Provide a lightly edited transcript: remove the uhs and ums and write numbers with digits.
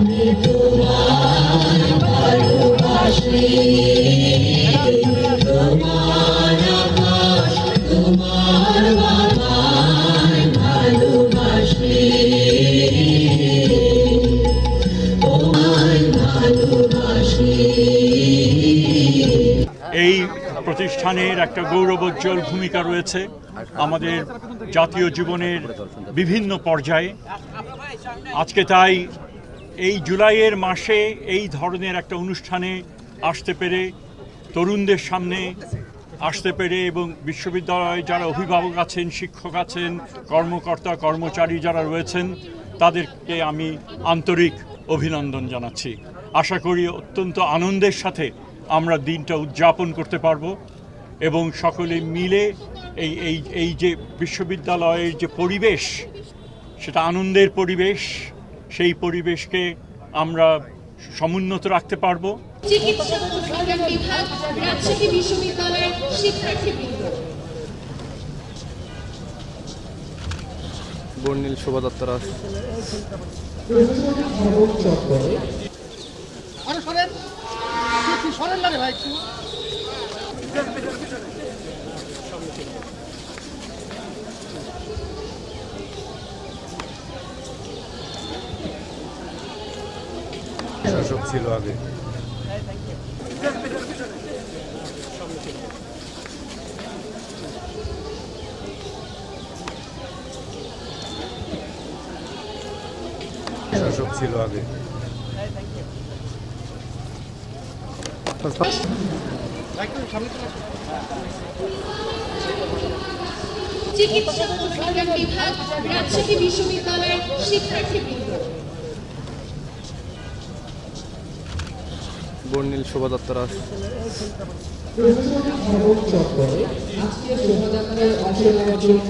এই প্রতিষ্ঠানের একটা গৌরবোজ্জ্বল ভূমিকা রয়েছে আমাদের জাতীয় জীবনের বিভিন্ন পর্যায়ে। আজকে তাই এই জুলাইয়ের মাসে এই ধরনের একটা অনুষ্ঠানে আসতে পেরে, তরুণদের সামনে আসতে পেরে এবং বিশ্ববিদ্যালয়ে যারা অভিভাবক আছেন, শিক্ষক আছেন, কর্মকর্তা কর্মচারী যারা রয়েছেন তাদেরকে আমি আন্তরিক অভিনন্দন জানাচ্ছি। আশা করি অত্যন্ত আনন্দের সাথে আমরা দিনটা উদযাপন করতে পারব এবং সকলে মিলে এই যে বিশ্ববিদ্যালয়ের যে পরিবেশ, সেটা আনন্দের পরিবেশ, সেই পরিবেশকে আমরা সমুন্নত রাখতে পারব। চিকিৎসা ও বিজ্ঞান বিভাগ, রাজশাহী বিশ্ববিদ্যালয়ের শিক্ষার্থীবৃন্দ, বর্ণিল শোভাযাত্রা শাসক ছিল আগে। শাসক ছিল আগে। চিকিৎসা ও বিজ্ঞান বিভাগ, রাজশাহী বিশ্ববিদ্যালয়ের শিক্ষার্থীবৃন্দ, বর্ণিল শোভাযাত্রা আজকের শোভাযাত্রায় অংশ নেওয়ার জন্য